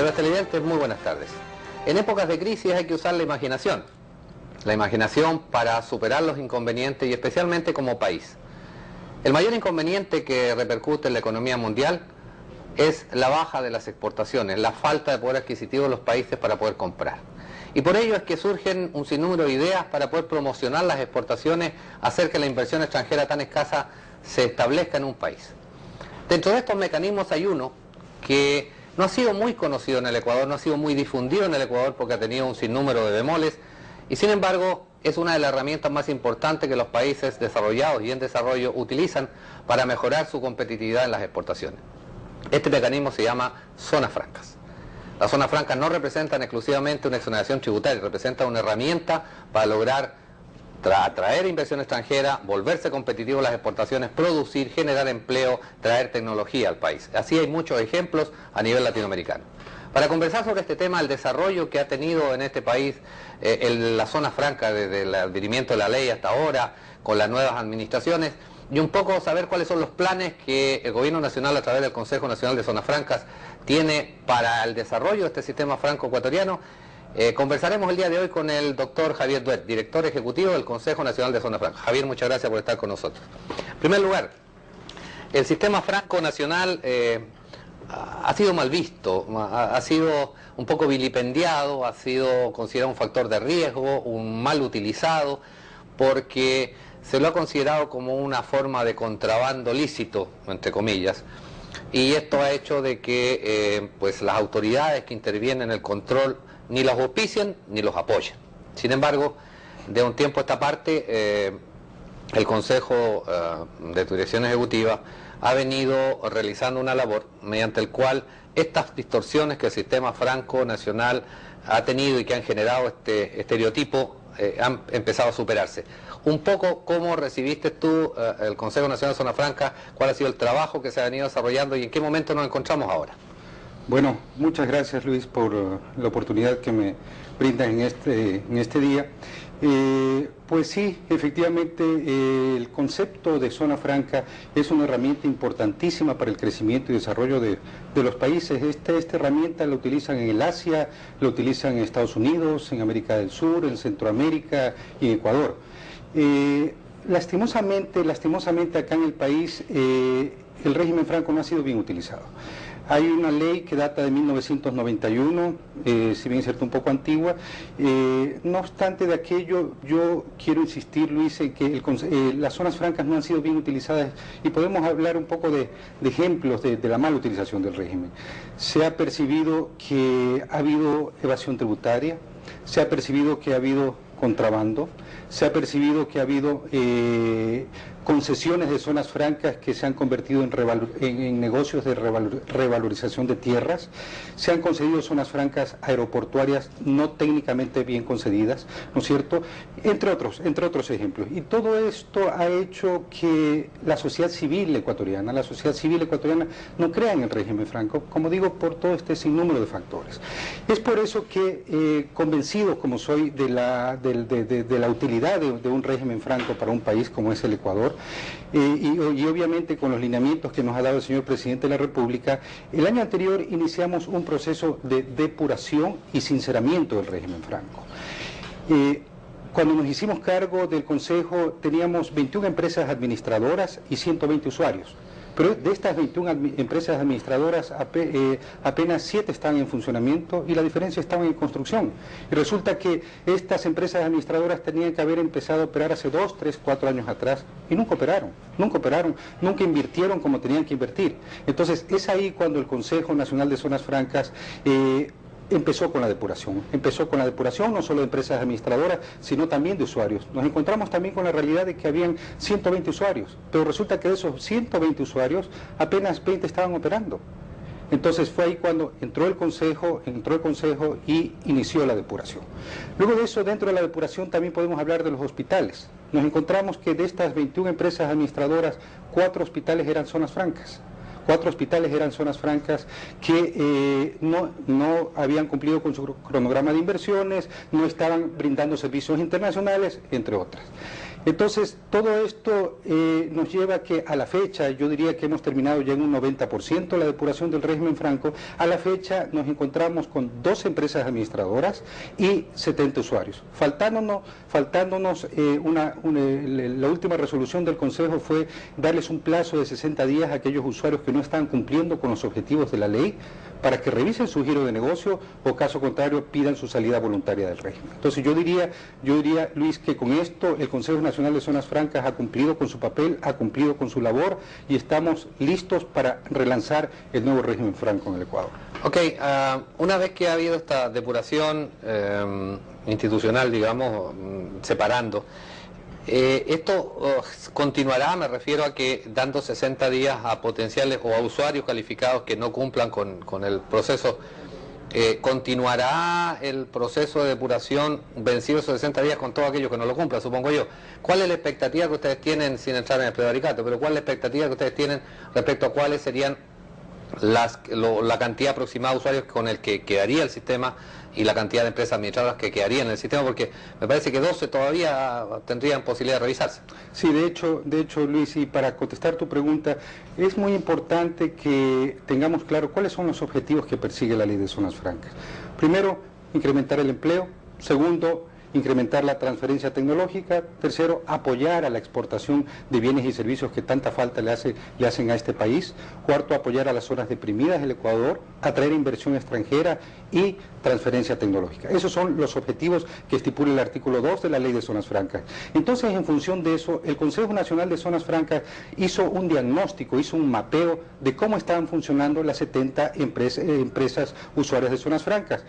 Señores televidentes, muy buenas tardes. En épocas de crisis hay que usar la imaginación para superar los inconvenientes y especialmente como país. El mayor inconveniente que repercute en la economía mundial es la baja de las exportaciones, la falta de poder adquisitivo de los países para poder comprar. Y por ello es que surgen un sinnúmero de ideas para poder promocionar las exportaciones, hacer que la inversión extranjera tan escasa se establezca en un país. Dentro de estos mecanismos hay uno que no ha sido muy conocido en el Ecuador, no ha sido muy difundido en el Ecuador porque ha tenido un sinnúmero de bemoles, y sin embargo es una de las herramientas más importantes que los países desarrollados y en desarrollo utilizan para mejorar su competitividad en las exportaciones. Este mecanismo se llama zonas francas. Las zonas francas no representan exclusivamente una exoneración tributaria, representan una herramienta para lograr atraer inversión extranjera, volverse competitivo en las exportaciones, producir, generar empleo, traer tecnología al país. Así hay muchos ejemplos a nivel latinoamericano. Para conversar sobre este tema, el desarrollo que ha tenido en este país la zona franca desde el advenimiento de la ley hasta ahora, con las nuevas administraciones, y un poco saber cuáles son los planes que el Gobierno Nacional a través del Consejo Nacional de Zonas Francas tiene para el desarrollo de este sistema franco-ecuatoriano. Conversaremos el día de hoy con el doctor Javier Duet, director ejecutivo del Consejo Nacional de Zonas Francas. Javier, muchas gracias por estar con nosotros. En primer lugar, el sistema franco-nacional ha sido mal visto, ha sido un poco vilipendiado, ha sido considerado un factor de riesgo, un mal utilizado, porque se lo ha considerado como una forma de contrabando lícito, entre comillas, y esto ha hecho de que pues las autoridades que intervienen en el control ni los auspicien ni los apoyen. Sin embargo, de un tiempo a esta parte, el Consejo de Dirección Ejecutiva ha venido realizando una labor mediante el cual estas distorsiones que el sistema franco-nacional ha tenido y que han generado este estereotipo han empezado a superarse. Un poco, ¿cómo recibiste tú el Consejo Nacional de Zona Franca? ¿Cuál ha sido el trabajo que se ha venido desarrollando y en qué momento nos encontramos ahora? Bueno, muchas gracias, Luis, por la oportunidad que me brindan en este día. Pues sí, efectivamente, el concepto de zona franca es una herramienta importantísima para el crecimiento y desarrollo de los países. Esta herramienta la utilizan en el Asia, la utilizan en Estados Unidos, en América del Sur, en Centroamérica y en Ecuador. Lastimosamente acá en el país el régimen franco no ha sido bien utilizado. Hay una ley que data de 1991, si bien es cierto un poco antigua. No obstante de aquello, yo quiero insistir, Luis, en que las zonas francas no han sido bien utilizadas y podemos hablar un poco de ejemplos de la mala utilización del régimen. Se ha percibido que ha habido evasión tributaria, se ha percibido que ha habido contrabando, se ha percibido que ha habido concesiones de zonas francas que se han convertido en negocios de revalorización de tierras, se han concedido zonas francas aeroportuarias no técnicamente bien concedidas, ¿no es cierto?, entre otros ejemplos. Y todo esto ha hecho que la sociedad civil ecuatoriana no crea en el régimen franco, como digo, por todo este sinnúmero de factores. Es por eso que, convencido como soy de la utilidad de un régimen franco para un país como es el Ecuador, y obviamente con los lineamientos que nos ha dado el señor Presidente de la República, el año anterior iniciamos un proceso de depuración y sinceramiento del régimen franco. Cuando nos hicimos cargo del Consejo teníamos 21 empresas administradoras y 120 usuarios. Pero de estas 21 empresas administradoras, apenas 7 están en funcionamiento y la diferencia estaba en construcción. Y resulta que estas empresas administradoras tenían que haber empezado a operar hace 2, 3, 4 años atrás y nunca operaron, nunca invirtieron como tenían que invertir. Entonces es ahí cuando el Consejo Nacional de Zonas Francas empezó con la depuración no solo de empresas administradoras, sino también de usuarios. Nos encontramos también con la realidad de que habían 120 usuarios, pero resulta que de esos 120 usuarios, apenas 20 estaban operando. Entonces fue ahí cuando entró el Consejo y inició la depuración. Luego de eso, dentro de la depuración también podemos hablar de los hospitales. Nos encontramos que de estas 21 empresas administradoras, 4 hospitales eran zonas francas. 4 hospitales eran zonas francas que no habían cumplido con su cronograma de inversiones, no estaban brindando servicios internacionales, entre otras. Entonces, todo esto nos lleva a que a la fecha, yo diría que hemos terminado ya en un 90% la depuración del régimen franco. A la fecha nos encontramos con 2 empresas administradoras y 70 usuarios. Faltándonos la última resolución del Consejo fue darles un plazo de 60 días a aquellos usuarios que no están cumpliendo con los objetivos de la ley para que revisen su giro de negocio o, caso contrario, pidan su salida voluntaria del régimen. Entonces yo diría, Luis, que con esto el Consejo Nacional de Zonas Francas ha cumplido con su papel, ha cumplido con su labor y estamos listos para relanzar el nuevo régimen franco en el Ecuador. Ok, una vez que ha habido esta depuración institucional, digamos, separando, esto continuará, me refiero a que dando 60 días a potenciales o a usuarios calificados que no cumplan con el proceso, ¿continuará el proceso de depuración vencidos esos 60 días con todos aquellos que no lo cumplan, supongo yo? ¿Cuál es la expectativa que ustedes tienen, sin entrar en el prevaricato, pero cuál es la expectativa que ustedes tienen respecto a cuáles serían la cantidad aproximada de usuarios con el que quedaría el sistema y la cantidad de empresas administradoras que quedarían en el sistema? Porque me parece que 12 todavía tendrían posibilidad de revisarse. Sí, de hecho, Luis, y para contestar tu pregunta, es muy importante que tengamos claro cuáles son los objetivos que persigue la Ley de Zonas Francas. Primero, incrementar el empleo. Segundo, incrementar la transferencia tecnológica. Tercero, apoyar a la exportación de bienes y servicios que tanta falta le hacen a este país. Cuarto, apoyar a las zonas deprimidas del Ecuador, atraer inversión extranjera y transferencia tecnológica. Esos son los objetivos que estipula el artículo 2 de la Ley de Zonas Francas. Entonces, en función de eso, el Consejo Nacional de Zonas Francas hizo un diagnóstico, hizo un mapeo de cómo estaban funcionando las 70 empresas usuarias de zonas francas.